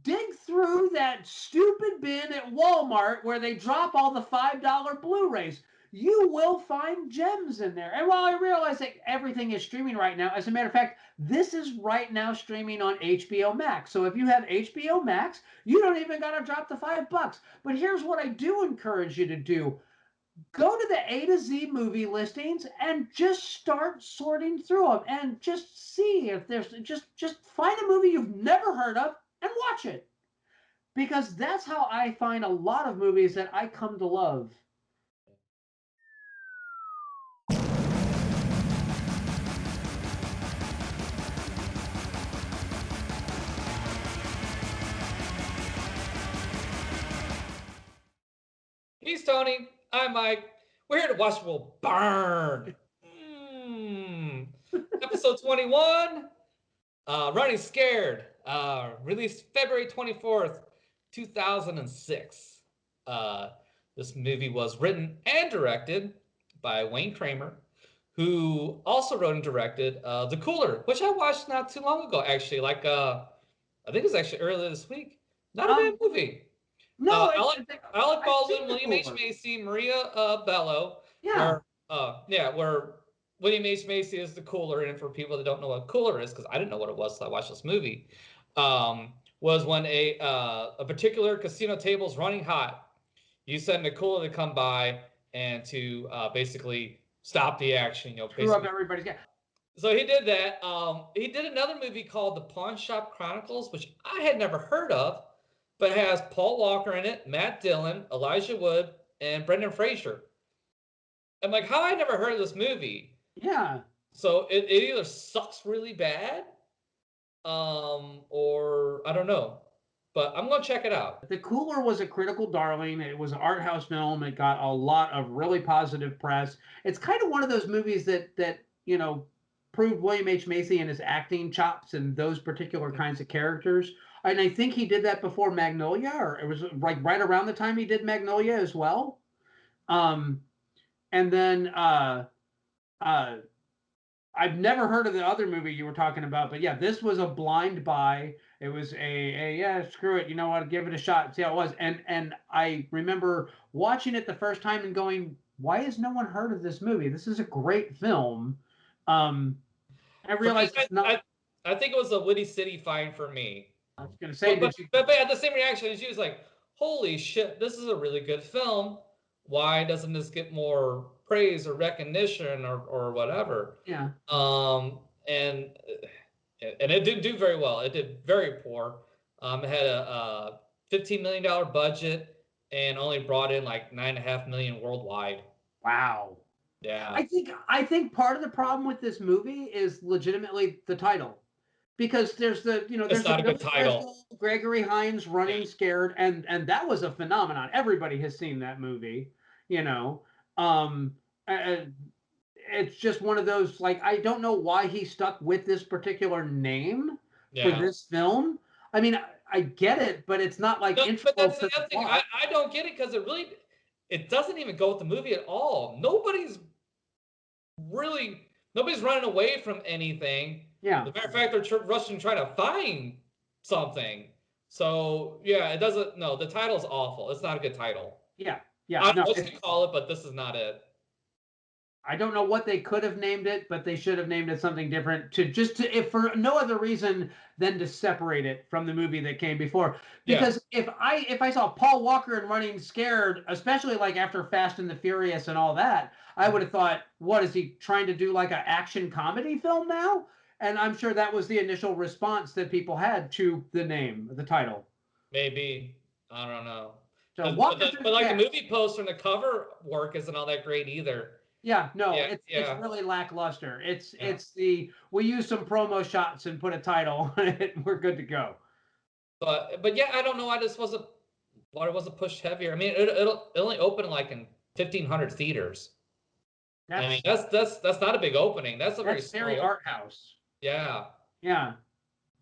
dig through that stupid bin at Walmart where they drop all the $5 Blu-rays. You will find gems in there. And while I realize that everything is streaming right now, as a matter of fact, this is right now streaming on HBO Max. So if you have HBO Max, you don't even got to drop the $5. But here's what I do encourage you to do. Go to the A to Z movie listings and just start sorting through them and just see if there's just find a movie you've never heard of and watch it. Because that's how I find a lot of movies that I come to love. He's Tony. I'm Mike. We're here to watch the world burn. Episode 21, Running Scared, released February 24th, 2006. This movie was written and directed by Wayne Kramer, who also wrote and directed The Cooler, which I watched not too long ago, actually. I think it was actually earlier this week. Not a bad movie. No, Alec Baldwin, The William H. Cooler. Macy, Maria Bello. Yeah. Where William H. Macy is the cooler, and for people that don't know what cooler is, because I didn't know what it was, so I watched this movie. Was when a particular casino table is running hot, you send a cooler to come by and to basically stop the action. Screw up everybody's game. So he did that. He did another movie called The Pawn Shop Chronicles, which I had never heard of, but has Paul Walker in it, Matt Dillon, Elijah Wood, and Brendan Fraser. I'm like, how I never heard of this movie? Yeah. So it either sucks really bad, or I don't know. But I'm gonna check it out. The Cooler was a critical darling. It was an art house film. It got a lot of really positive press. It's kind of one of those movies that proved William H. Macy and his acting chops and those particular kinds of characters. And I think he did that before Magnolia, or it was like right around the time he did Magnolia as well. And then I've never heard of the other movie you were talking about, but yeah, this was a blind buy. It was a yeah, screw it, you know what, give it a shot, see how it was. And I remember watching it the first time and going, why has no one heard of this movie? This is a great film. I realized it's not. I think it was a Witty City find for me. I was going to say, but I had the same reaction as you. Was like, holy shit, this is a really good film. Why doesn't this get more praise or recognition or whatever? Yeah. And it didn't do very well. It did very poor. It had a $15 million budget and only brought in like $9.5 million worldwide. Wow. Yeah. I think part of the problem with this movie is legitimately the title. Because there's it's not a good title. Gregory Hines Running Scared, and that was a phenomenon. Everybody has seen that movie, it's just one of those, like, I don't know why he stuck with this particular name for this film. I mean, I get it, but it's not like integral. But that's the other thing. I don't get it because it doesn't even go with the movie at all. Nobody's running away from anything. Yeah. As a matter of fact, they're rushing trying to find something. So yeah, it doesn't. No, the title's awful. It's not a good title. Yeah. I don't know what to call it, but this is not it. I don't know what they could have named it, but they should have named it something different if for no other reason than to separate it from the movie that came before. Because if I saw Paul Walker and Running Scared, especially like after Fast and the Furious and all that, I would have thought, what is he trying to do, like an action comedy film now? And I'm sure that was the initial response that people had to the name, the title. Maybe. I don't know. So but the movie poster and the cover work isn't all that great either. Yeah, no, it's really lackluster. It's we use some promo shots and put a title on it, and we're good to go. But yeah, I don't know why it wasn't pushed heavier. I mean, it only opened like in 1,500 theaters. I mean, that's not a big opening. That's very art house. Yeah. Yeah.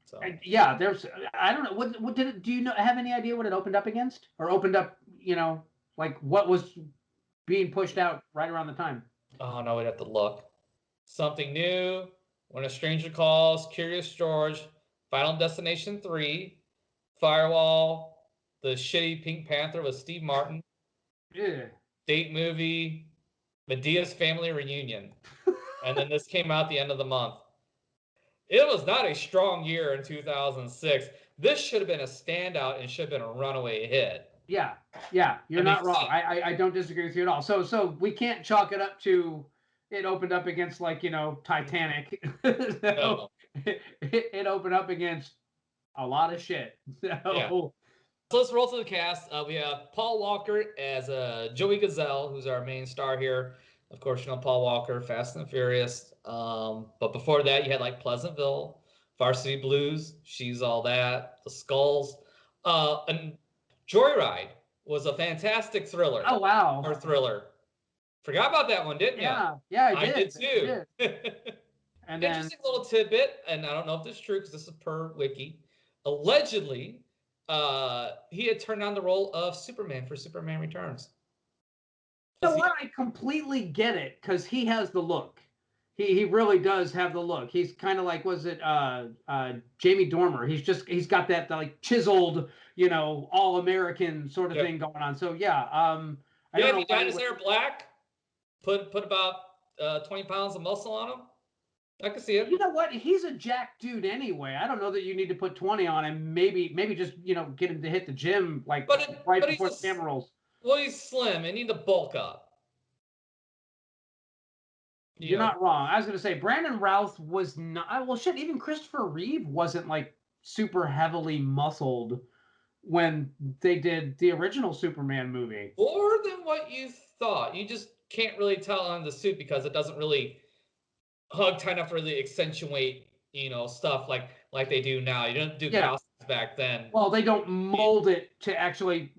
So. There's I don't know what did it, do you have any idea what it opened up against, or opened up, like what was being pushed out right around the time? Oh no, we'd have to look. Something New, When a Stranger Calls, Curious George, Final Destination 3, Firewall, the shitty Pink Panther with Steve Martin, Yeah. date movie, Medea's Family Reunion, and then this came out the end of the month. It was not a strong year in 2006. This should have been a standout and should have been a runaway hit. Yeah, you're I mean, not wrong. I don't disagree with you at all. So we can't chalk it up to it opened up against like Titanic. no, So it opened up against a lot of shit. yeah. So So let's roll to the cast. We have Paul Walker as Joey Gazelle, who's our main star here. Of course, Paul Walker, Fast and Furious. But before that, you had like Pleasantville, Varsity Blues, She's All That, The Skulls. And Joyride was a fantastic thriller. oh wow, Or thriller. Forgot about that one, didn't you? yeah, I I did did. too. And then Interesting little tidbit, and I don't know if this is true because this is per wiki. Allegedly, he had turned on the role of Superman for Superman Returns. you know what? I completely get it because he has the look. He really does have the look. He's kind of like was it Jamie Dormer? He's got that like chiseled, all American sort of Yep. thing going on. So yeah, I Yeah, don't if know he why dyed he his would. hair black, put about 20 pounds of muscle on him. I can see it. You know what? He's a jack dude anyway. I don't know that you need to put 20 on him. Maybe just get him to hit the gym like right But before the camera rolls. well, he's slim and need to bulk up. You're not wrong. I was gonna say Brandon Routh was not. Well, shit. Even Christopher Reeve wasn't like super heavily muscled when they did the original Superman movie. More than what you thought. You just can't really tell on the suit because it doesn't really hug tight enough to really accentuate, stuff like they do now. You don't do Yeah. costumes back then. Well, they don't mold it to actually,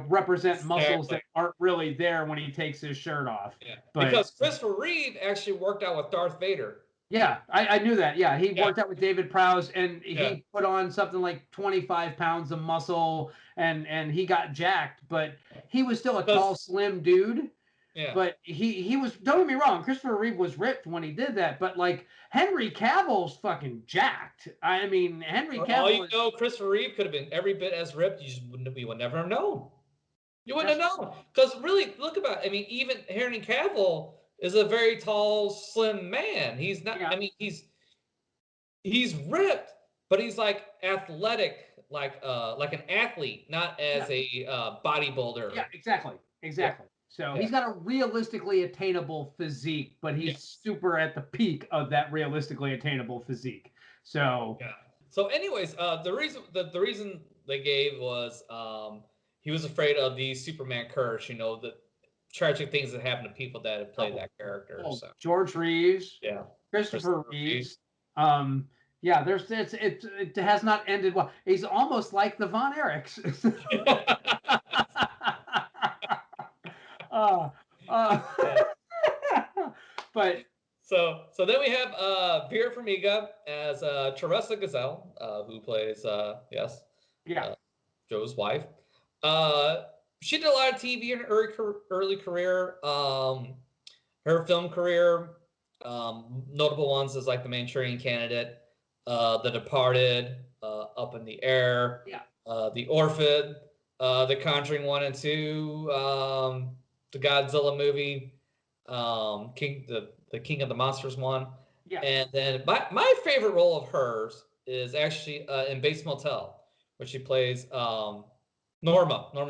represent muscles Exactly. that aren't really there when he takes his shirt off. Yeah. But Because Christopher Reeve actually worked out with Darth Vader. yeah, I knew that. Yeah, he Yeah. worked out with David Prowse, and Yeah. he put on something like 25 pounds of muscle, and he got jacked, but he was still a tall, slim dude. Yeah. But he was. Don't get me wrong, Christopher Reeve was ripped when he did that, but like Henry Cavill's fucking jacked. I mean, Henry For Cavill. all you know, Christopher Reeve could have been every bit as ripped. We would never have known. You wouldn't have known. Because really, look about it. I mean, even Henry Cavill is a very tall, slim man. He's not, Yeah. I mean, he's ripped, but he's like athletic, like an athlete, not as a bodybuilder. Yeah, exactly. So he's got a realistically attainable physique, but he's super at the peak of that realistically attainable physique. So yeah. So, anyways, the reason they gave was he was afraid of the Superman curse. The tragic things that happen to people that have played that character. So George Reeves, yeah, Christopher Reeves. Yeah, it has not ended well. He's almost like the Von Erichs. But so then we have Vera Farmiga as Teresa Gazelle, who plays Joe's wife. She did a lot of TV in her early career. Her film career, notable ones is like The Manchurian Candidate, The Departed, Up in the Air, The Orphan, The Conjuring 1 and 2, the Godzilla movie, the King of the Monsters one. Yeah. And then my favorite role of hers is actually in Bates Motel, where she plays Norma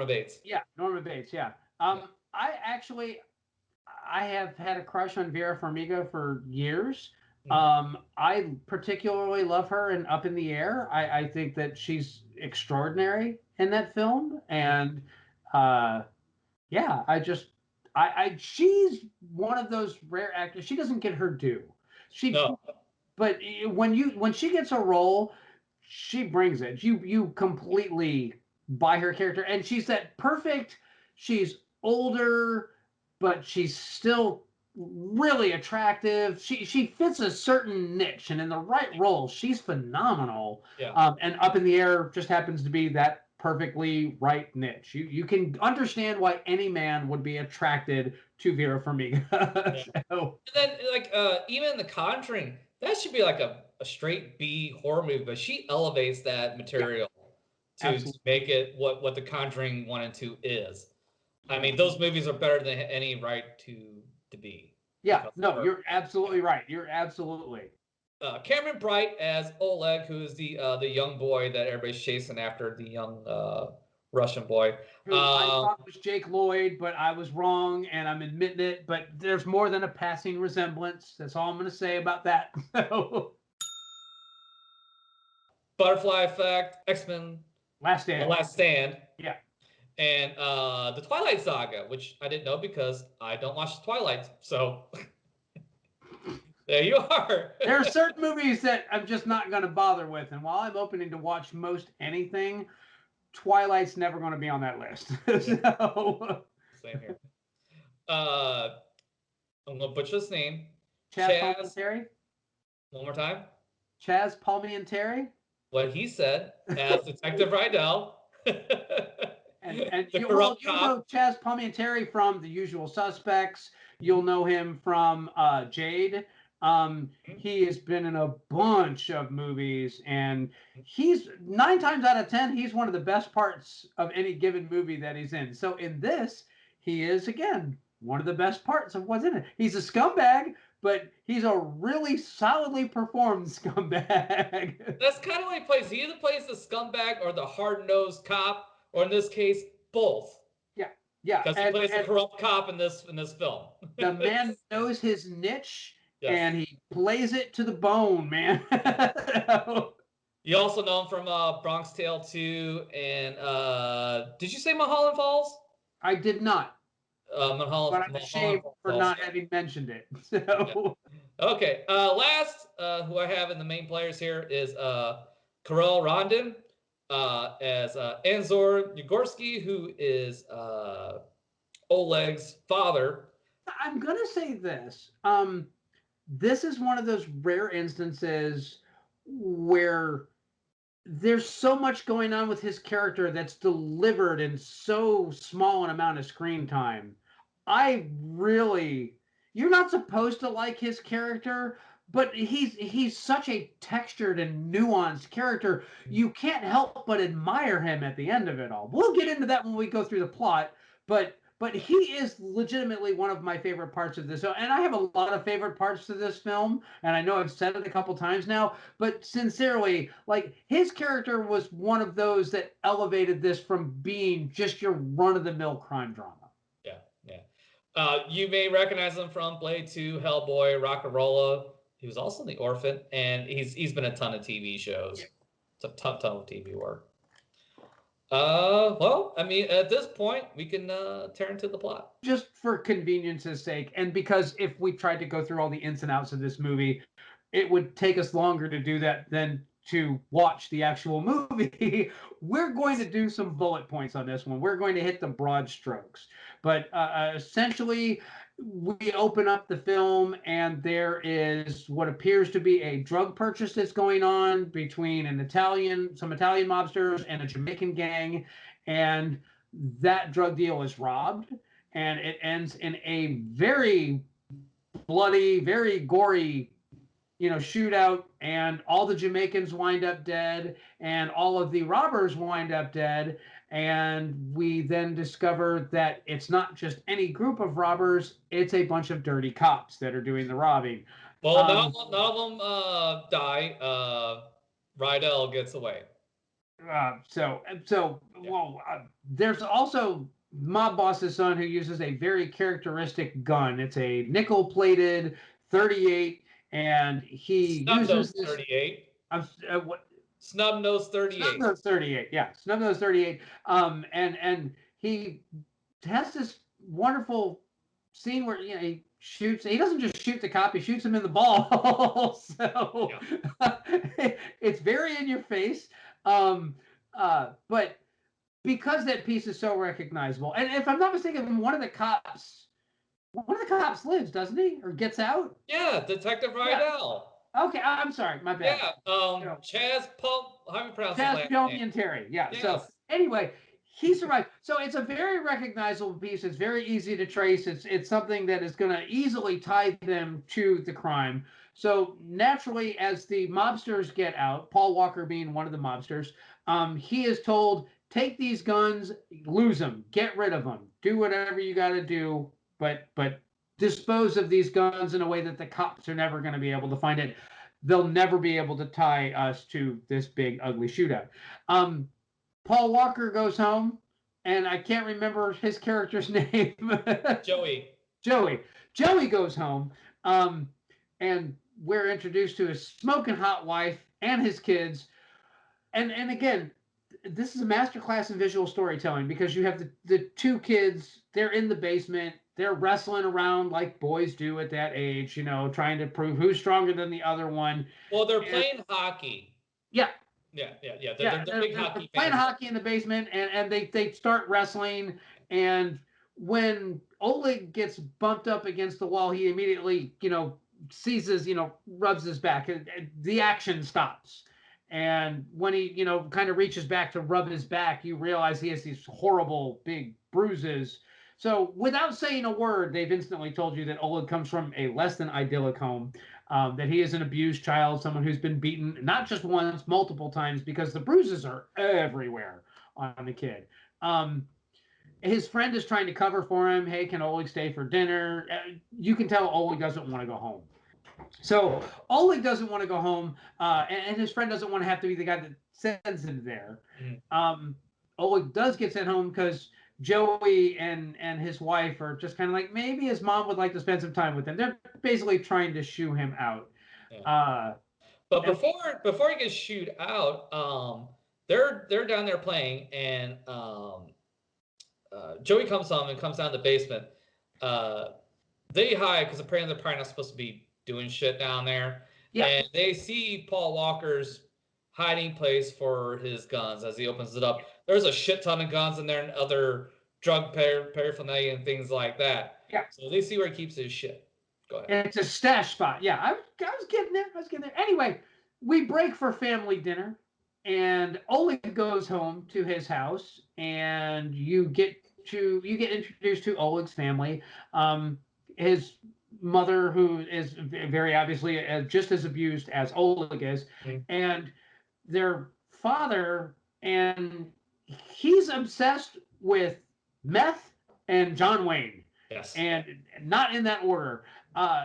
Bates. Yeah, Norma Bates. Yeah. I have had a crush on Vera Farmiga for years. I particularly love her in Up in the Air. I think that she's extraordinary in that film, and she's one of those rare actors. She doesn't get her due. But when she gets a role, she brings it. You completely buy her character, and she's that perfect. She's older, but she's still really attractive. She fits a certain niche, and in the right role, she's phenomenal. Yeah. And Up in the Air just happens to be that perfectly right niche. You can understand why any man would be attracted to Vera Farmiga. And then even The Conjuring, that should be like a straight B horror movie, but she elevates that material to make it what The Conjuring 1 and 2 is. I mean, Yeah. those movies are better than any right to be. Yeah, no, you're absolutely right. You're absolutely. Cameron Bright as Oleg, who is the young boy that everybody's chasing after, the young Russian boy. Who I thought was Jake Lloyd, but I was wrong, and I'm admitting it. But there's more than a passing resemblance. That's all I'm going to say about that. Butterfly Effect, X-Men, Last Stand. Last Stand. Yeah. And the Twilight Saga, which I didn't know because I don't watch Twilight. So there you are. There are certain movies that I'm just not going to bother with. And while I'm opening to watch most anything, Twilight's never going to be on that list. So, same here. I'm going to butcher his name. Chaz Palminteri. One more time. Chaz Palminteri. What he said as Detective Rydell. And you'll know Chaz Palminteri from The Usual Suspects. You'll know him from Jade. He has been in a bunch of movies, and he's 9 times out of 10, he's one of the best parts of any given movie that he's in. So in this, he is, again, one of the best parts of what's in it. He's a scumbag, but he's a really solidly performed scumbag. That's kind of what he plays. He either plays the scumbag or the hard-nosed cop, or in this case, both. Yeah. Because he plays a corrupt cop in this film. The man knows his niche, and he plays it to the bone, man. You also know him from Bronx Tale 2, and did you say Mulholland Falls? I did not. Mulholland, but I'm ashamed for not having mentioned it. So. Okay. Last, who I have in the main players here is Karel Rondon as Anzor Yagorsky, who is Oleg's father. I'm going to say this. This is one of those rare instances where there's so much going on with his character that's delivered in so small an amount of screen time. You're not supposed to like his character, but he's such a textured and nuanced character. You can't help but admire him at the end of it all. We'll get into that when we go through the plot, but he is legitimately one of my favorite parts of this. And I have a lot of favorite parts to this film, and I know I've said it a couple times now, but sincerely, like, his character was one of those that elevated this from being just your run-of-the-mill crime drama. You may recognize him from Blade 2, Hellboy, Rock'n'Rolla. He was also in The Orphan, and he's been in a ton of TV shows. Yeah. It's a ton of TV work. Well, I mean, at this point, we can turn to the plot. Just for convenience's sake, and because if we tried to go through all the ins and outs of this movie, it would take us longer to do that than to watch the actual movie. We're going to do some bullet points on this one. We're going to hit the broad strokes. But essentially, we open up the film, and there is what appears to be a drug purchase that's going on between some Italian mobsters and a Jamaican gang, and that drug deal is robbed, and it ends in a very bloody, very gory shootout, and all the Jamaicans wind up dead, and all of the robbers wind up dead, and we then discover that it's not just any group of robbers, it's a bunch of dirty cops that are doing the robbing. Well, none of them die. Rydell gets away. There's also Mob Boss's son, who uses a very characteristic gun. It's a nickel-plated 38, and he uses this 38. What? Snub-nose 38. Snub-nose 38. Yeah, Snub-nose 38. And he has this wonderful scene where he shoots. He doesn't just shoot the cop; he shoots him in the ball. So it's very in your face. But because that piece is so recognizable, and if I'm not mistaken, one of the cops lives, doesn't he, or gets out? Yeah, Detective Rydell. Yeah. Okay, I'm sorry, my bad. Yeah, Chaz Palminteri. Yeah. Yes. So anyway, he survived. So it's a very recognizable piece. It's very easy to trace. It's something that is going to easily tie them to the crime. So naturally, as the mobsters get out, Paul Walker being one of the mobsters, He is told, take these guns, lose them, get rid of them, do whatever you got to do, but dispose of these guns in a way that the cops are never going to be able to find it. They'll never be able to tie us to this big ugly shootout. Um, Paul Walker goes home, and I can't remember his character's name. Joey. Joey. Joey goes home, um, and we're introduced to his smoking hot wife and his kids. And again, this is a masterclass in visual storytelling because you have the two kids. They're in the basement. They're wrestling around like boys do at that age, trying to prove who's stronger than the other one. Well, they're And playing hockey. yeah, Yeah. yeah, They're big they're hockey playing fans. hockey in the basement, and they start wrestling. And when Oleg gets bumped up against the wall, he immediately seizes, rubs his back, and the action stops. And when he kind of reaches back to rub his back, you realize he has these horrible big bruises. So without saying a word, they've instantly told you that Oleg comes from a less than idyllic home, that he is an abused child, someone who's been beaten not just once, multiple times, because the bruises are everywhere on the kid. His friend is trying to cover for him. Hey, can Oleg stay for dinner? You can tell Oleg doesn't want to go home. So Oleg doesn't want to go home, and his friend doesn't want to have to be the guy that sends him there. Mm. Oleg does get sent home because Joey and his wife are just kind of like, maybe his mom would like to spend some time with him. They're basically trying to shoo him out. Yeah. Uh, But and before he gets shooed out, they're down there playing, and Joey comes home and comes down to the basement. They hide because apparently they're probably not supposed to be doing shit down there. yeah, And they see Paul Walker's hiding place for his guns as he opens it up. There's a shit ton of guns in there and other drug paraphernalia and things like that. yeah, So they see where he keeps his shit. Go ahead. it's a stash spot. Yeah, I was getting there. I was getting there. Anyway, we break for family dinner, and Oleg goes home to his house, and you get introduced to Oleg's family. His mother, who is very obviously just as abused as Oleg is, Mm. and their father, and he's obsessed with meth and John Wayne, Yes. and not in that order.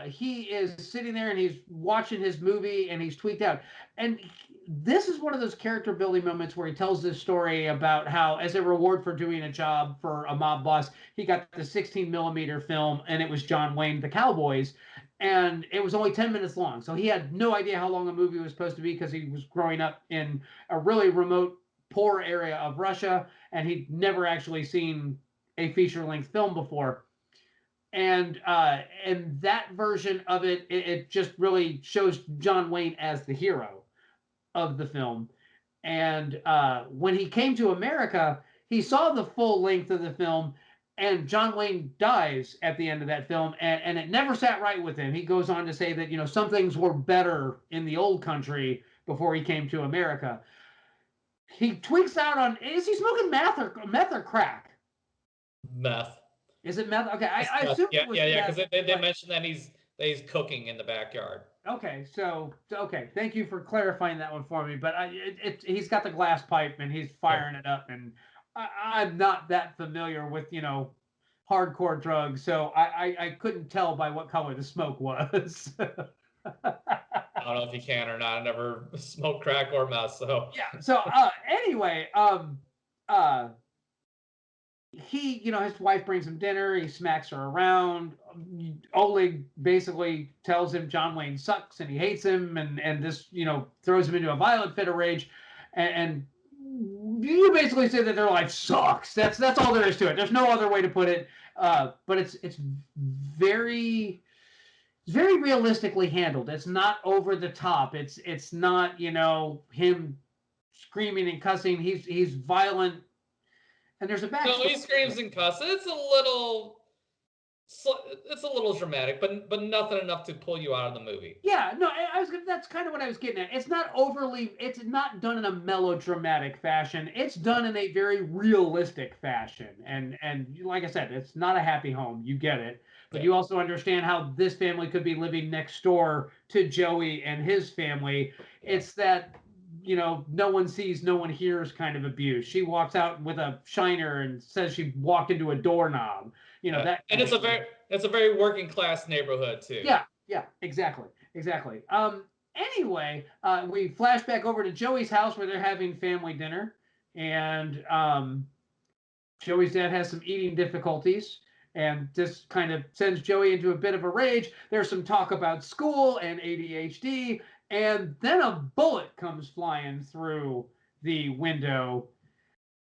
He is sitting there and he's watching his movie and he's tweaked out. And this is one of those character building moments where he tells this story about how, as a reward for doing a job for a mob boss, he got the 16 millimeter film and it was John Wayne, The Cowboys. And it was only 10 minutes long. So he had no idea how long a movie was supposed to be because he was growing up in a really remote, poor area of Russia and he'd never actually seen a feature length film before. And that version of it just really shows John Wayne as the hero of the film. And when he came to America, he saw the full length of the film, and John Wayne dies at the end of that film, and it never sat right with him. He goes on to say that some things were better in the old country before he came to America. He tweaks out on, is he smoking meth or crack? Meth. Is it meth? Okay, I assumed Yeah, it was yeah. meth. Because they mentioned that he's cooking in the backyard. Okay, okay, thank you for clarifying that one for me. But he's got the glass pipe and he's firing it up, and I'm not that familiar with hardcore drugs, so I couldn't tell by what color the smoke was. I don't know if you can or not. I never smoked crack or meth, so Yeah. So anyway, uh, his wife brings him dinner. He smacks her around. Oleg basically tells him John Wayne sucks and he hates him, and this throws him into a violent fit of rage, and you basically say that their life sucks. That's all there is to it. There's no other way to put it. But it's very very realistically handled. It's not over the top. It's not him screaming and cussing. He's violent, and there's a no, he backstory. screams and cusses. It's a little dramatic, but nothing enough to pull you out of the movie. Yeah, no, that's kind of what I was getting at. It's not overly. It's not done in a melodramatic fashion. It's done in a very realistic fashion, and like I said, it's not a happy home. You get it, but Yeah. you also understand how this family could be living next door to Joey and his family. Yeah. It's that no one sees, no one hears kind of abuse. She walks out with a shiner and says she walked into a doorknob. That and kind of thing. it's a very working class neighborhood too. Yeah, exactly. Anyway, we flash back over to Joey's house where they're having family dinner, and Joey's dad has some eating difficulties, and this kind of sends Joey into a bit of a rage. There's some talk about school and ADHD, and then a bullet comes flying through the window,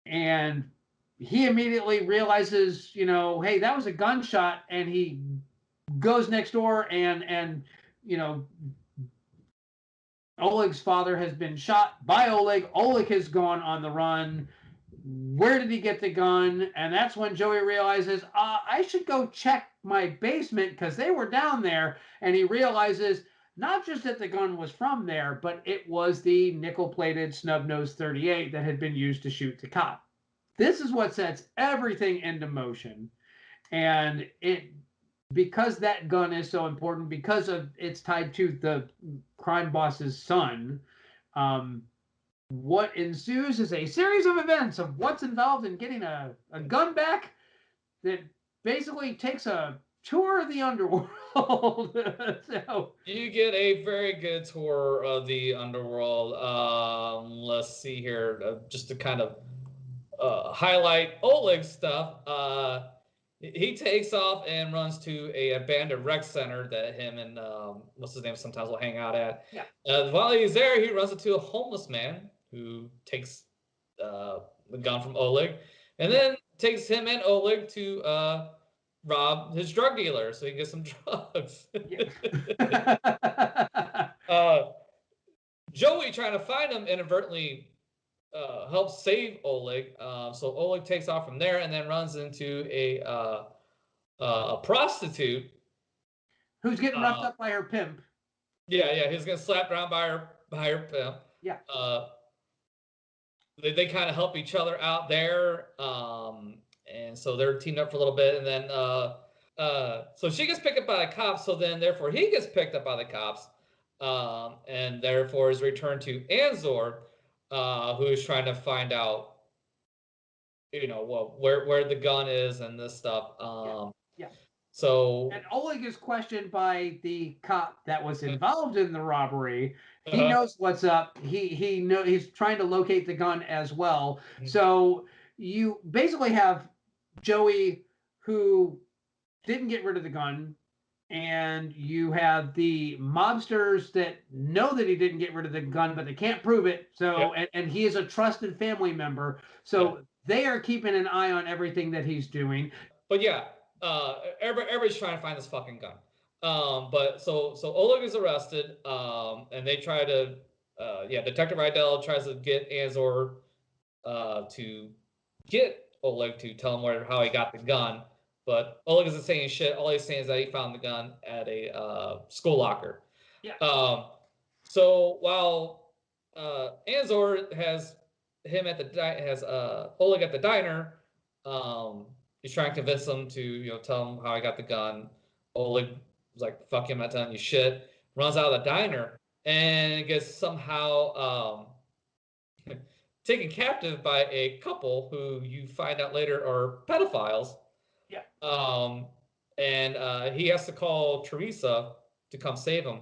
and he immediately realizes, hey, that was a gunshot, and he goes next door and Oleg's father has been shot by Oleg. Oleg has gone on the run. Where did he get the gun? And that's when Joey realizes, I should go check my basement because they were down there. And he realizes not just that the gun was from there, but it was the nickel-plated snub-nose 38 that had been used to shoot the cop. This is what sets everything into motion. And because that gun is so important, because of it's tied to the crime boss's son, what ensues is a series of events of what's involved in getting a gun back that basically takes a tour of the underworld. So you get a very good tour of the underworld. Let's see here, just to kind of highlight Oleg's stuff. He takes off and runs to a abandoned rec center that him and what's his name sometimes will hang out at. Yeah. While he's there, he runs into a homeless man who takes the gun from Oleg, and then takes him and Oleg to rob his drug dealer so he can get some drugs. Joey, trying to find him, inadvertently helps save Oleg. So Oleg takes off from there and then runs into a prostitute who's getting roughed up by her pimp. Yeah, he's getting slapped around by her pimp. Yeah. They kind of help each other out there, and so they're teamed up for a little bit, and then so she gets picked up by the cops. So then, therefore, he gets picked up by the cops, and therefore is returned to Anzor, who is trying to find out, where the gun is and this stuff. Yeah. So and Oleg is questioned by the cop that was involved in the robbery. He knows what's up. He's trying to locate the gun as well. So you basically have Joey who didn't get rid of the gun, and you have the mobsters that know that he didn't get rid of the gun, but they can't prove it. So and he is a trusted family member. So they are keeping an eye on everything that he's doing. But yeah, everybody's trying to find this fucking gun. But so Oleg is arrested, and they try to, Detective Rydell tries to get Anzor to get Oleg to tell him how he got the gun. But Oleg isn't saying shit. All he's saying is that he found the gun at a school locker. Yeah. So while Anzor has Oleg at the diner, he's trying to convince him to, tell him how I got the gun. Oleg was like, fuck you, I'm not telling you shit. Runs out of the diner and gets somehow taken captive by a couple who you find out later are pedophiles. Yeah. And he has to call Teresa to come save him.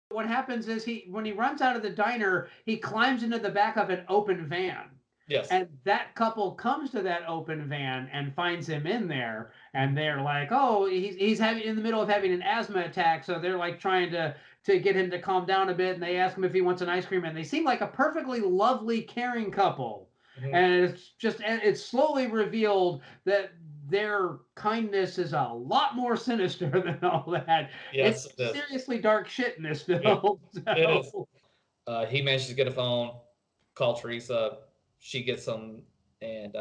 What happens is when he runs out of the diner, he climbs into the back of an open van. Yes. And that couple comes to that open van and finds him in there, and they're like, "Oh, he's in the middle of having an asthma attack," so they're like trying to get him to calm down a bit, and they ask him if he wants an ice cream, and they seem like a perfectly lovely, caring couple. And it's slowly revealed that their kindness is a lot more sinister than all that. Yes, it's seriously dark shit in this film. It is. He manages to get a phone, call Teresa. She gets him, and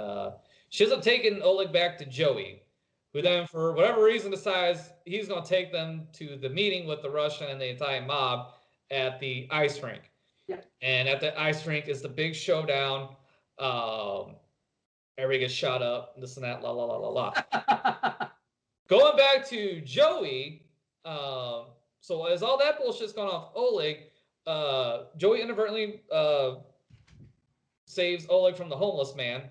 she ends up taking Oleg back to Joey, who then, for whatever reason, decides he's going to take them to the meeting with the Russian and the Italian mob at the ice rink. Yeah. And at the ice rink is the big showdown. Everybody gets shot up, this and that, la la la la la. Going back to Joey, so as all that bullshit's going off, Oleg, Joey inadvertently saves Oleg from the homeless man,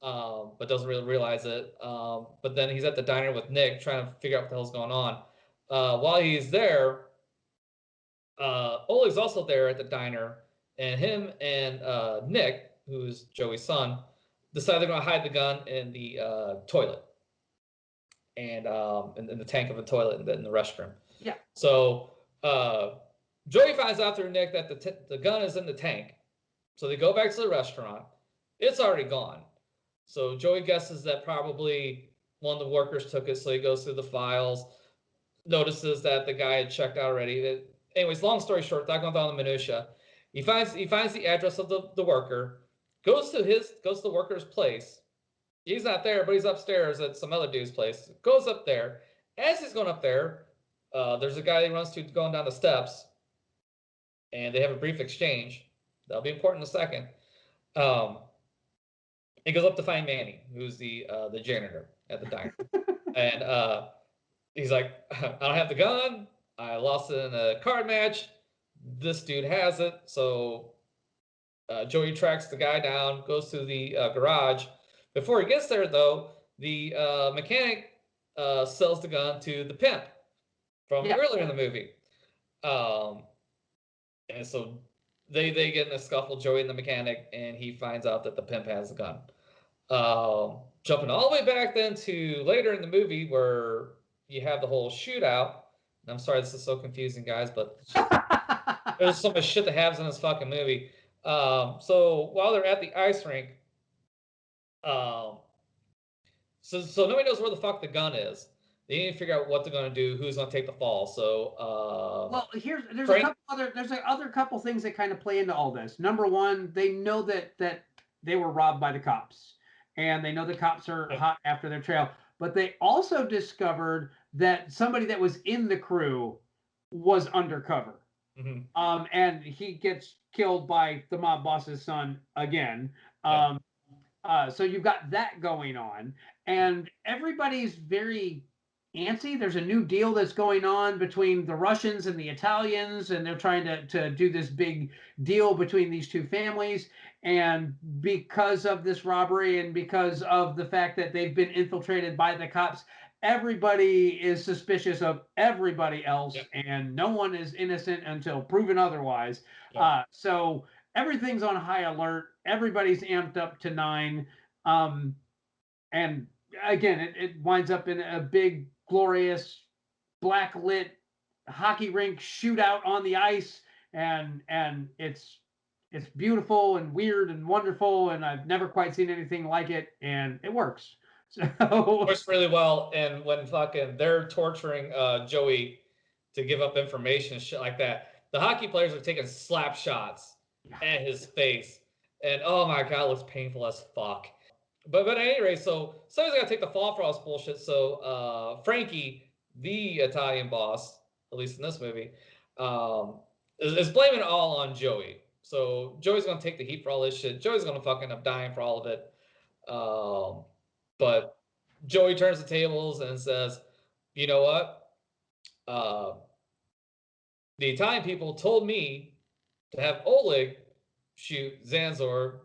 but doesn't really realize it. But then he's at the diner with Nick trying to figure out what the hell's going on. While he's there, Oleg's also there at the diner, and him and Nick, who's Joey's son, decide they're going to hide the gun in the toilet and in the tank of a toilet in the restroom. Yeah. So Joey finds out through Nick that the gun is in the tank. So they go back to the restaurant. It's already gone. So Joey guesses that probably one of the workers took it. So he goes through the files, notices that the guy had checked out already. Anyways, long story short, not going down the minutia. He finds the address of the worker, goes to the worker's place. He's not there, but he's upstairs at some other dude's place. Goes up there. As he's going up there, there's a guy he runs to going down the steps, and they have a brief exchange. That'll be important in a second. He goes up to find Manny, who's the janitor at the diner, and he's like, "I don't have the gun. I lost it in a card match. This dude has it." So Joey tracks the guy down, goes to the garage. Before he gets there, though, the mechanic sells the gun to the pimp from earlier in the movie. And so they get in a scuffle, Joey and the mechanic, and he finds out that the pimp has the gun. Jumping all the way back then to later in the movie where you have the whole shootout. And I'm sorry this is so confusing, guys, but there's so much shit that happens in this fucking movie. So while they're at the ice rink, so nobody knows where the fuck the gun is. They need to figure out what they're going to do, who's going to take the fall. So well, there's a other couple things that kind of play into all this. Number one, they know that they were robbed by the cops, and they know the cops are hot after their trail. But they also discovered that somebody that was in the crew was undercover. Mm-hmm. And he gets killed by the mob boss's son again. So you've got that going on, and everybody's very antsy. There's a new deal that's going on between the Russians and the Italians, and they're trying to do this big deal between these two families. And because of this robbery and because of the fact that they've been infiltrated by the cops, everybody is suspicious of everybody else, and no one is innocent until proven otherwise. So everything's on high alert. Everybody's amped up to 9. And again, it winds up in a big, glorious, black lit hockey rink shootout on the ice. And it's beautiful and weird and wonderful. And I've never quite seen anything like it. And it works. So it works really well. And when fucking they're torturing Joey to give up information and shit like that, the hockey players are taking slap shots at his face. And oh my god, it looks painful as fuck. But at any rate, so somebody's got to take the fall for all this bullshit. So Frankie, the Italian boss, at least in this movie, is blaming it all on Joey. So Joey's going to take the heat for all this shit. Joey's going to fucking end up dying for all of it. But Joey turns the tables and says, you know what? The Italian people told me to have Oleg shoot Zanzor,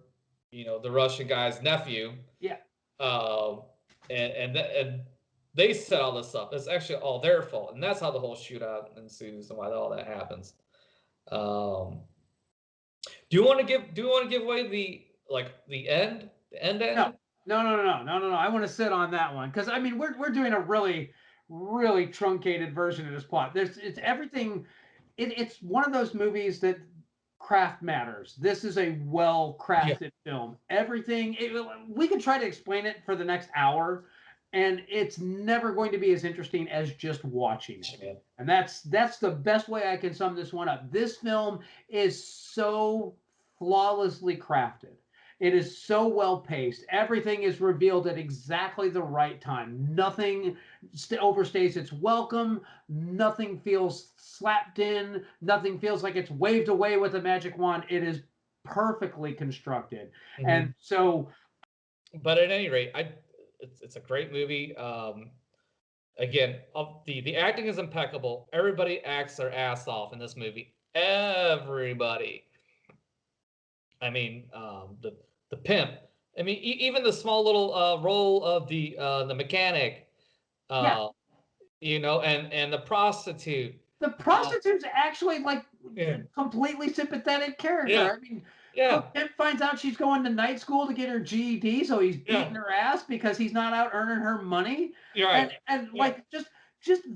the Russian guy's nephew. Yeah. And they set all this up. It's actually all their fault, and that's how the whole shootout ensues and why all that happens. Do you want to give away the end? The end? No. I want to sit on that one because I mean we're doing a really, really truncated version of this plot. It's everything. It's one of those movies that craft matters. This is a well-crafted film. Everything we could try to explain it for the next hour, and it's never going to be as interesting as just watching it. And that's the best way I can sum this one up. This film is so flawlessly crafted. It is so well paced. Everything is revealed at exactly the right time. Nothing overstays its welcome. Nothing feels slapped in. Nothing feels like it's waved away with a magic wand. It is perfectly constructed. Mm-hmm. And so. But at any rate, it's a great movie. Again, the acting is impeccable. Everybody acts their ass off in this movie. Everybody. I mean, the pimp. I mean, even the small little role of the mechanic, Yeah. uh, and the prostitute. The Uh, prostitute's actually like yeah, a completely sympathetic character. yeah, I mean, her yeah, pimp finds out she's going to night school to get her GED, so he's yeah. beating her ass because he's not out earning her money. You're right. And Yeah, like just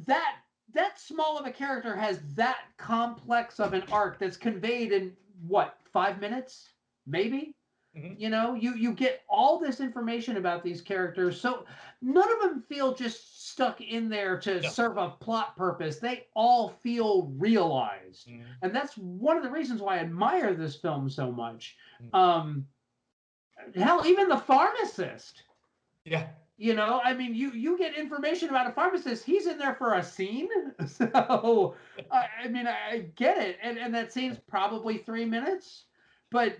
that small of a character has that complex of an arc that's conveyed in what, 5 minutes, maybe? hmm You get all this information about these characters, so none of them feel just stuck in there to yeah. serve a plot purpose. They all feel realized, hmm and that's one of the reasons why I admire this film so much. hmm um Hell, even the pharmacist, Yeah. I mean, you get information about a pharmacist, he's in there for a scene. So I mean, I get it, and that scene's probably 3 minutes, but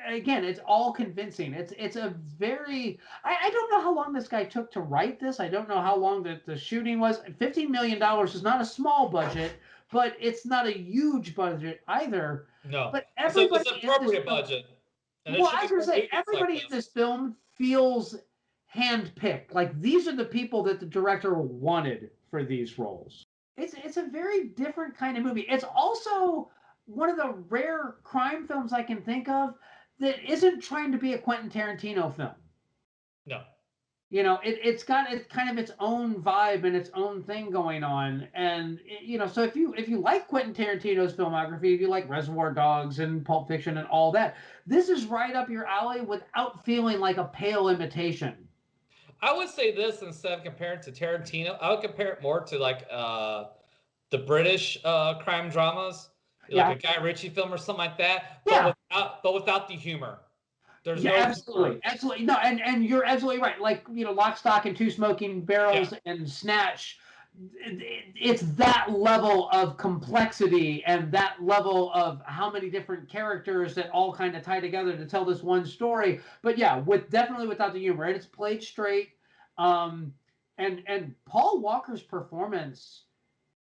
again, it's all convincing. It's a very, I don't know how long this guy took to write this. I don't know how long the shooting was. $15 million is not a small budget, but it's not a huge budget either. No, But it's everybody an in this appropriate film, budget, and there well, should I be was gonna more say movies like everybody in this. this film feels handpicked. Like these are the people that the director wanted for these roles. It's a very different kind of movie. It's also one of the rare crime films I can think of that isn't trying to be a Quentin Tarantino film. No. It's got kind of its own vibe and its own thing going on, and so if you like Quentin Tarantino's filmography, if you like Reservoir Dogs and Pulp Fiction and all that, this is right up your alley without feeling like a pale imitation. I would say this instead of comparing to Tarantino. I would compare it more to like the British crime dramas, like Yeah, a Guy Ritchie film or something like that, yeah, but without the humor. There's yeah, no humor. absolutely, absolutely. No, and you're absolutely right. Like Lock, Stock, and Two Smoking Yeah. Barrels and Snatch. It's that level of complexity and that level of how many different characters that all kind of tie together to tell this one story. But yeah, definitely without the humor, and it's played straight. Um, and Paul Walker's performance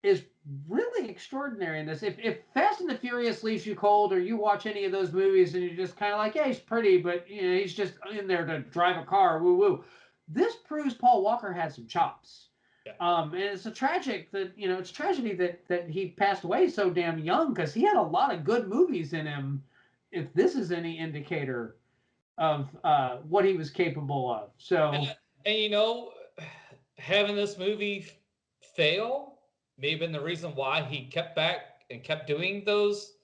is really extraordinary in this. If Fast and the Furious leaves you cold, or you watch any of those movies and you're just kind of like, yeah, he's pretty, but he's just in there to drive a car, woo woo. This proves Paul Walker had some chops. Yeah. And it's a tragedy that he passed away so damn young, because he had a lot of good movies in him. If this is any indicator of what he was capable of, And, so having this movie fail may have been the reason why he kept back and kept doing those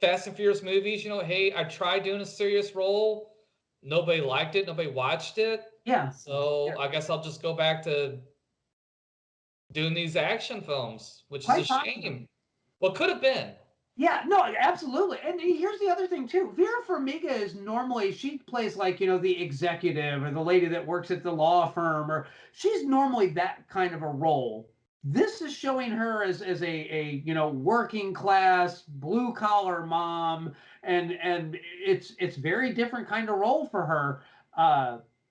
Fast and Furious movies. Hey, I tried doing a serious role. Nobody liked it. Nobody watched it. yeah, So yeah, I guess I'll just go back to doing these action films, which is a quite possibly. shame. What could have been. Yeah, no, absolutely. And here's the other thing too. Vera Farmiga is normally, she plays like, the executive or the lady that works at the law firm, or she's normally that kind of a role. This is showing her as a working class blue collar mom, and it's very different kind of role for her.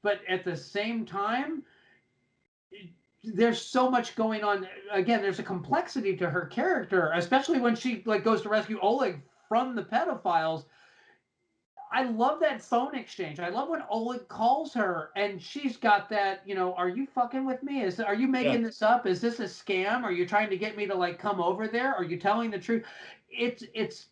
But at the same time, there's so much going on. Again, there's a complexity to her character, especially when she like goes to rescue Oleg from the pedophiles. I love that phone exchange. I love when Oleg calls her and she's got that, are you fucking with me? Are you Yeah. making this up? Is this a scam? Are you trying to get me to like come over there? Are you telling the truth? It's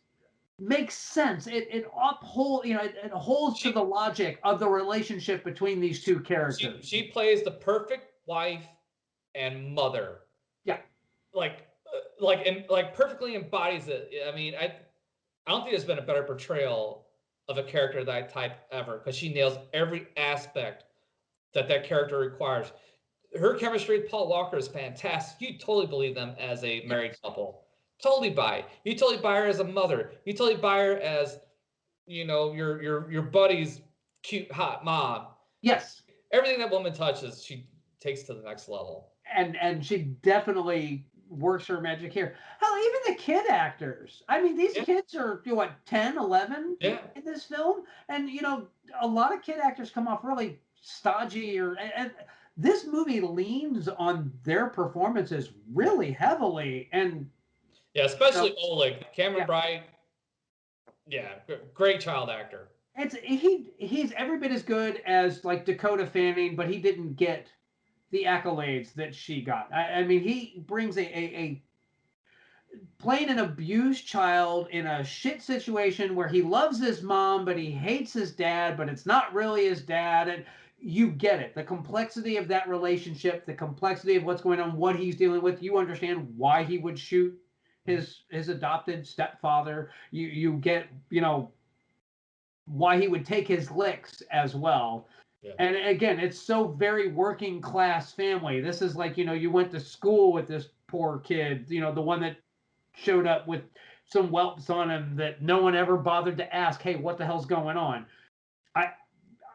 makes sense. It uphold, it holds to She the logic of the relationship between these two she characters. she plays the perfect wife and mother. Yeah. Like perfectly embodies it. I mean, I don't think there's been a better portrayal of a character of that type ever, because she nails every aspect that character requires. Her chemistry with Paul Walker is fantastic. You totally believe them as a Yeah. married couple. Totally buy it. You totally buy her as a mother. You totally buy her as your buddy's cute hot mom. Yes. Everything that woman touches, she takes to the next level. And she definitely works her magic here. Hell, even the kid actors. I mean, these Yeah, kids are, what, 10, 11 yeah. in this film? And, a lot of kid actors come off really stodgy, and this movie leans on their performances really heavily. And, Yeah, you know, especially Oleg, Cameron yeah, Bright. Yeah, great child actor. He's every bit as good as like Dakota Fanning, but he didn't get the accolades that she got. I mean, he brings a playing an abused child in a shit situation where he loves his mom, but he hates his dad, but it's not really his dad. And you get it. The complexity of that relationship, the complexity of what's going on, what he's dealing with. You understand why he would shoot his adopted stepfather. You get, why he would take his licks as well. Yeah. And again, it's so very working class family. This is like, you went to school with this poor kid, the one that showed up with some whelps on him that no one ever bothered to ask, hey, what the hell's going on? I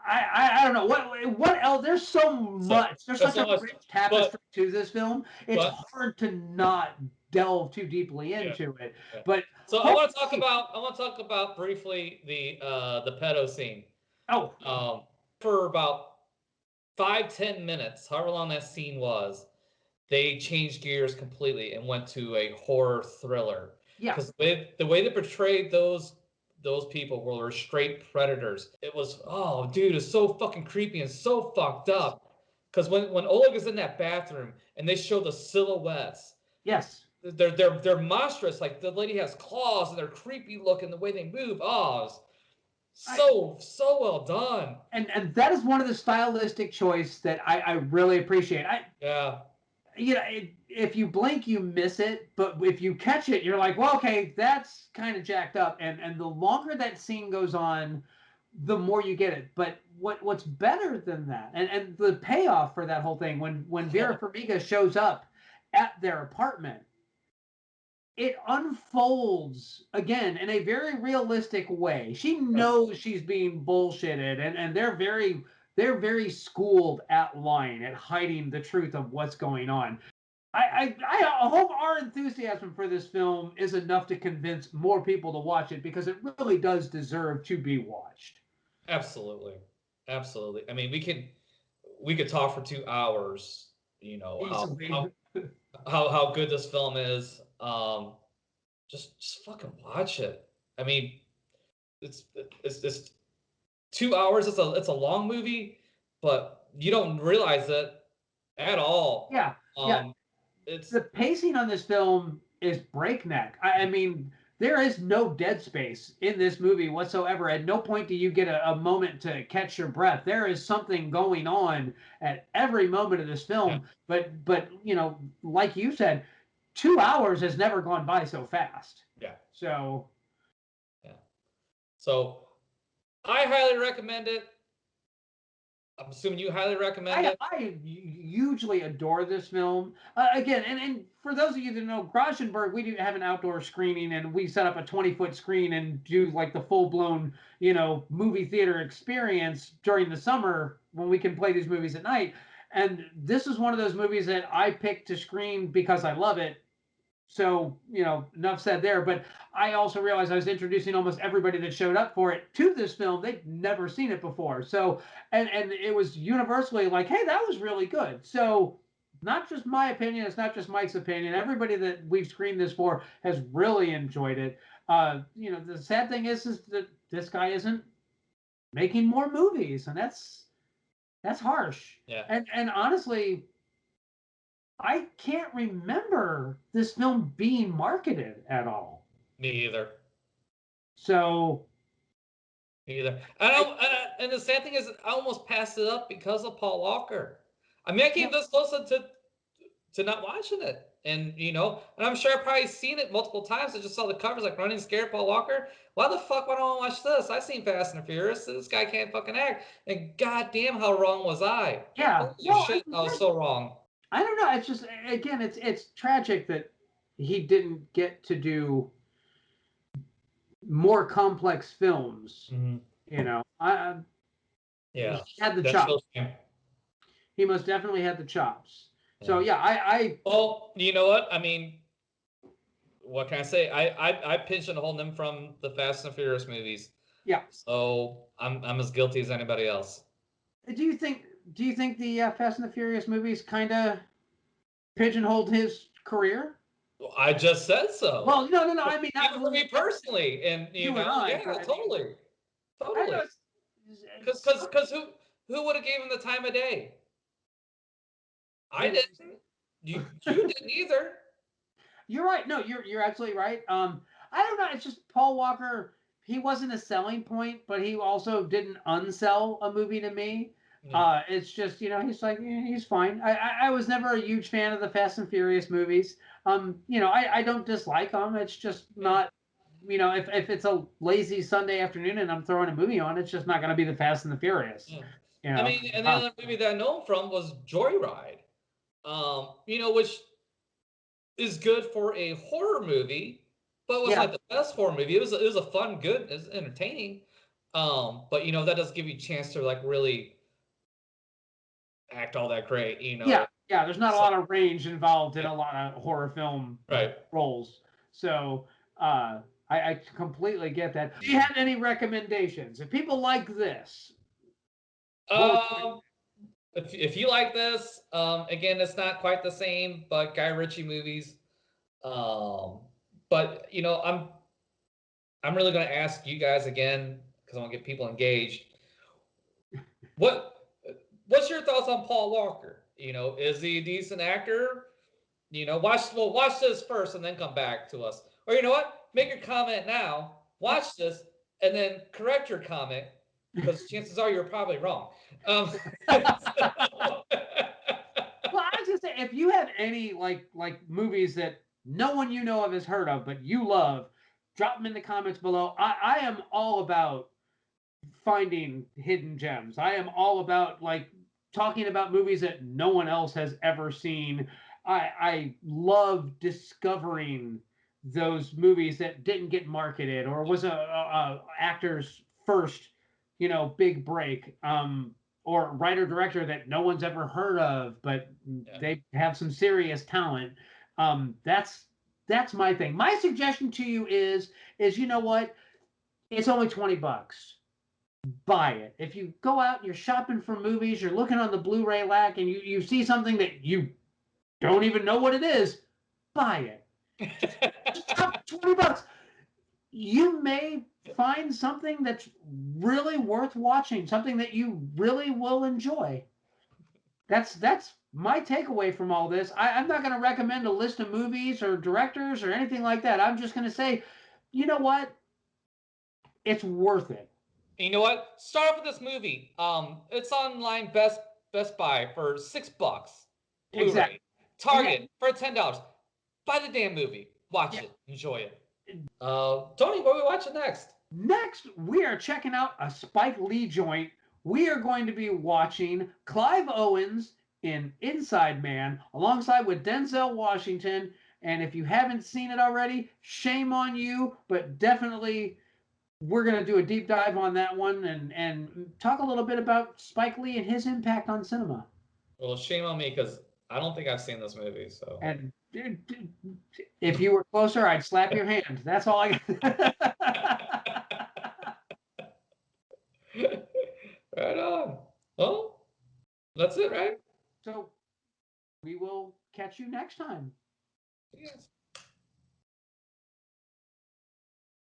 I don't know what else. There's so much. There's That's such so a much, rich tapestry to this film. It's but hard to not delve too deeply yeah, into it. yeah. But So I want to talk about briefly the pedo scene. oh, For about 5-10 minutes, however long that scene was, they changed gears completely and went to a horror thriller. yeah, Because the way they portrayed those people were straight predators. It was, oh dude, it's so fucking creepy and so fucked up. Because when Oleg is in that bathroom and they show the silhouettes, yes. they're monstrous. Like the lady has claws and they're creepy looking the way they move. Oh, I, so well done. and that is one of the stylistic choice that I really appreciate. Yeah. If you blink, you miss it, but if you catch it, you're like, well, okay, that's kind of jacked up. And the longer that scene goes on, the more you get it. But what's better than that, and the payoff for that whole thing, when Vera Farmiga shows up at their apartment, it unfolds again in a very realistic way. She knows she's being bullshitted, and they're very schooled at lying, at hiding the truth of what's going on. I hope our enthusiasm for this film is enough to convince more people to watch it because it really does deserve to be watched. Absolutely. Absolutely. I mean, we could talk for 2 hours, Easily. how good this film is. Just fucking watch it. I mean, it's it's 2 hours. It's a long movie, but you don't realize it at all. Yeah, yeah. It's The pacing on this film is breakneck. I mean, there is no dead space in this movie whatsoever. At no point do you get a moment to catch your breath. There is something going on at every moment of this yeah, film. But like you said, 2 hours has never gone by so fast. yeah, So yeah. So I highly recommend it. I'm assuming you highly recommend it. I hugely adore this film. Again, and for those of you that know Grashenberg, we do have an outdoor screening, and we set up a 20-foot screen and do like the full blown, movie theater experience during the summer when we can play these movies at night. And this is one of those movies that I picked to screen because I love it. So, enough said there. But I also realized I was introducing almost everybody that showed up for it to this film. They'd never seen it before. So, and it was universally like, hey, that was really good. So, not just my opinion, it's not just Mike's opinion. Everybody that we've screened this for has really enjoyed it. The sad thing is that this guy isn't making more movies, and that's harsh. Yeah, And honestly, I can't remember this film being marketed at all. me either. So Me either. I And the sad thing is, I almost passed it up because of Paul Walker. I mean, I yeah, came this close to not watching it. And I'm sure I've probably seen it multiple times. I just saw the covers like Running Scared, Paul Walker. Why the fuck would I want to watch this? I've seen Fast and Furious. This guy can't fucking act. And goddamn, how wrong was I? yeah. Holy Well, shit, I was so wrong. I don't know. It's just again, it's tragic that he didn't get to do more complex films. Mm-hmm. He Yeah, had the that's chops. so shame. He most definitely had the chops. So Yeah. yeah, I Well, you know what? I mean, what can I say? I pigeonholed him from the Fast and Furious movies, yeah. so I'm as guilty as anybody else. Do you think do you think the Fast and the Furious movies kind of pigeonholed his career? I just said so. Well, no. I mean, not Even for me personally, and you and I, yeah, but I mean, totally. Totally. Because who would have gave him the time of day? I didn't. You didn't either. You're right. No, you're absolutely right. I don't know. It's just Paul Walker. He wasn't a selling point, but he also didn't unsell a movie to me. Yeah. It's just he's like he's fine. I was never a huge fan of the Fast and Furious movies. I don't dislike them. It's just not. If it's a lazy Sunday afternoon and I'm throwing a movie on, it's just not going to be the Fast and the Furious. Yeah. You know. I mean, and the other movie that I know him from was Joyride. Which is good for a horror movie, but it wasn't like the best horror movie. It was a fun, good, it was entertaining. But that doesn't give you a chance to like really act all that great. Yeah. There's not a lot of range involved in a lot of horror film right roles. So I completely get that. Do you have any recommendations? If people like this, if you like this, again, it's not quite the same, but Guy Ritchie movies. But I'm really going to ask you guys again because I want to get people engaged. What's your thoughts on Paul Walker? Is he a decent actor? Watch this first and then come back to us. Or you know what? Make your comment now. Watch this and then correct your comment because chances are you're probably wrong. well, I was gonna say if you have any like movies that no one you know of has heard of but you love, drop them in the comments below. I am all about finding hidden gems. I am all about like talking about movies that no one else has ever seen. I love discovering those movies that didn't get marketed or was a actor's first, big break. Or writer director that no one's ever heard of, but they have some serious talent. That's my thing. My suggestion to you is you know what? It's only $20. Buy it. If you go out and you're shopping for movies, you're looking on the Blu-ray rack and you see something that you don't even know what it is, buy it. Just drop $20. You may find something that's really worth watching, something that you really will enjoy. That's my takeaway from all this. I'm not going to recommend a list of movies or directors or anything like that. I'm just going to say, you know what? It's worth it. You know what? Start off with this movie. It's online Best Buy for $6. Blu-ray. Exactly. Target for $10. Buy the damn movie. Watch it. Enjoy it. Tony, what are we watching next? Next, we are checking out a Spike Lee joint. We are going to be watching Clive Owens in Inside Man alongside with Denzel Washington. And if you haven't seen it already, shame on you, but definitely we're going to do a deep dive on that one and talk a little bit about Spike Lee and his impact on cinema. Well, shame on me because I don't think I've seen this movie. So, and if you were closer, I'd slap your hand. That's all I got. Right on. Well, that's it, right? So we will catch you next time. Yes.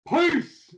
Peace.